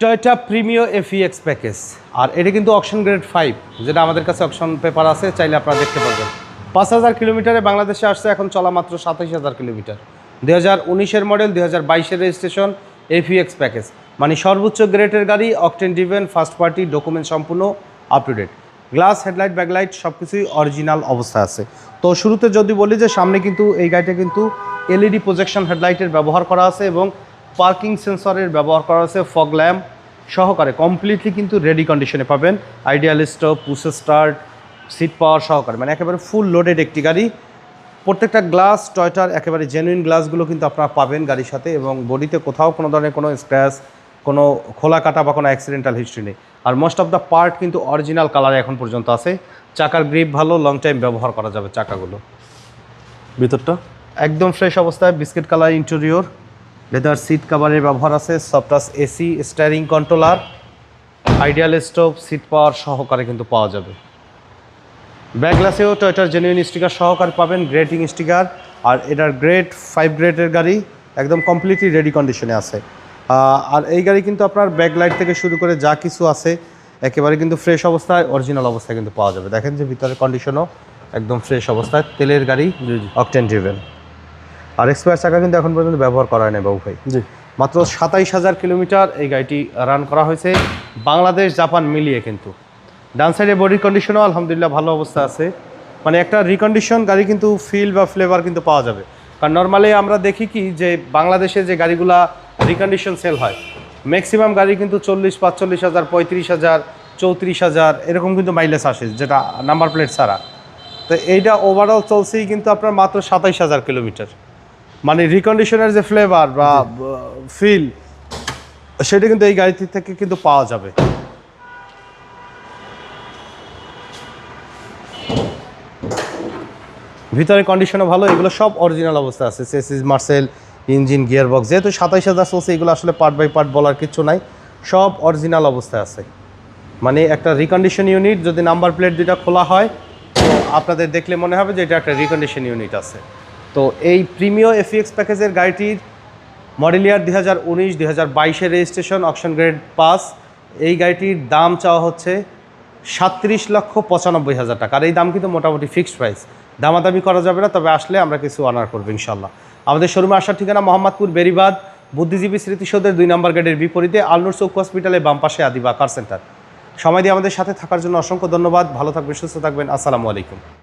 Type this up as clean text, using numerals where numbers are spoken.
Toyota Premio এফইএক্স package, আর এটা কিন্তু auction grade 5, যেটা আমাদের কাছে অকশন পেপার আছে, চাইলে আপনারা দেখতে পারবেন। 5000 কিলোমিটারে বাংলাদেশে আসছে, এখন চলা মাত্র 27000 কিলোমিটার। 2019-এর মডেল, 2022-এর রেজিস্ট্রেশন, এফইএক্স প্যাকেজ, মানে সর্বোচ্চ গ্রেডের গাড়ি, octane driven, first party, document সম্পূর্ণ up to date. Glass, headlight, backlight সব কিছুই অরিজিনাল অবস্থায় আছে। তো শুরুতে যদি বলি যে সামনে কিন্তু এই গাড়িটা কিন্তু এলইডি প্রজেকশন হেডলাইটের ব্যবহার করা আছে এবং পার্কিং সেন্সরের ব্যবহার করা আছে, ফগ ল্যাম্প সহকারে কমপ্লিটলি কিন্তু রেডি কন্ডিশনে পাবেন। Ideal stop, push start, seat power সহকারে, মানে একেবারে ফুল লোডেড একটি গাড়ি। প্রত্যেকটা গ্লাস টয়োটার একেবারে জেনুইন গ্লাসগুলো কিন্তু আপনারা পাবেন গাড়ির সাথে, এবং বডিতে কোথাও কোনো ধরনের কোনো স্ক্র্যাচ, কোনো খোলা কাটা বা কোনো অ্যাক্সিডেন্টাল হিস্ট্রি নেই। আর মোস্ট অফ দ্য পার্ট কিন্তু অরিজিনাল কালারে এখন পর্যন্ত আছে। চাকার গ্রিপ ভালো, লং টাইম ব্যবহার করা যাবে চাকাগুলো। ভিতরটা একদম ফ্রেশ অবস্থায়, biscuit colour interior, leather seat কাভারের ব্যবহার আছে, সফটাস AC, steering controller, ideal stop, seat power সহকারে কিন্তু পাওয়া যাবে। ব্যাক গ্লাসেও টয়োটার জেনুইন স্টিকার সহকারে পাবেন, গ্রেটিং স্টিকার। আর এটার গ্রেড 5 গ্রেডের গাড়ি, একদম কমপ্লিটলি রেডি কন্ডিশনে আছে। আর এই গাড়ি কিন্তু আপনার ব্যাক লাইট থেকে শুরু করে যা কিছু আছে একেবারে কিন্তু ফ্রেশ অবস্থায়, অরিজিনাল অবস্থায় কিন্তু পাওয়া যাবে। দেখেন যে ভিতরের কন্ডিশনও একদম ফ্রেশ অবস্থায়, তেলের গাড়ি, অকটেন ড্রিভেন। আর এক্সপায়ার চাকা কিন্তু এখন পর্যন্ত ব্যবহার করা হয় না বাবু ভাই। জি, মাত্র 27000 কিলোমিটার এই গাড়িটি রান করা হয়েছে, বাংলাদেশ জাপান মিলিয়ে কিন্তু। ডান সাইডে বডি কন্ডিশনও আলহামদুলিল্লাহ ভালো অবস্থা আছে, মানে একটা রিকন্ডিশন গাড়ি কিন্তু ফিল বা ফ্লেভার কিন্তু পাওয়া যাবে। কারণ নর্মালি আমরা দেখি কি যে বাংলাদেশে যে গাড়িগুলা রিকন্ডিশন সেল হয়, ম্যাক্সিমাম গাড়ি কিন্তু 40-45,000, 35,000, 34,000 এরকম কিন্তু মাইলেজ আসে, যেটা নাম্বার প্লেট ছাড়া। তো এইটা ওভারঅল চলছেই কিন্তু আপনার মাত্র 27000 কিলোমিটার, মানে রিকন্ডিশনের যে ফ্লেভার বা ফিল, সেটা কিন্তু এই গাড়িটি থেকে কিন্তু পাওয়া যাবে। ভিতরে কন্ডিশনও ভালো, এগুলো সব অরিজিনাল অবস্থা আছে। Chassis, Marcel, engine, gear box, যেহেতু 27000 চলছে, এগুলো আসলে পার্ট বাই পার্ট বলার কিছু নাই, সব অরিজিনাল অবস্থায় আছে। মানে একটা রিকন্ডিশন ইউনিট, যদি নাম্বার প্লেট দুটা খোলা হয় তো আপনাদের দেখলে মনে হবে যে এটা একটা রিকন্ডিশন ইউনিট আছে। তো এই প্রিমিও এফইএক্স প্যাকেজের গাড়িটির মডেল ইয়ার 2019, 2022-এর রেজিস্ট্রেশন, অকশন গ্রেড 5। এই গাড়িটির দাম চাওয়া হচ্ছে 37,95,000 টাকা। আর এই দাম কিন্তু মোটামুটি ফিক্সড প্রাইস, দামাদামি করা যাবে না, তবে আসলে আমরা কিছু অনার করবো ইনশাল্লাহ। আমাদের শোরুমে আসার ঠিকানা মোহাম্মদপুর বেরিবাদ, বুদ্ধিজীবী স্মৃতিসৌধের 2 নম্বর গেটের বিপরীতে, আলনুর চৌক হসপিটালের বাম পাশে আদিবা কার সেন্টার। সময় দিয়ে আমাদের সাথে থাকার জন্য অসংখ্য ধন্যবাদ। ভালো থাকবেন, সুস্থ থাকবেন। আসসালামু আলাইকুম।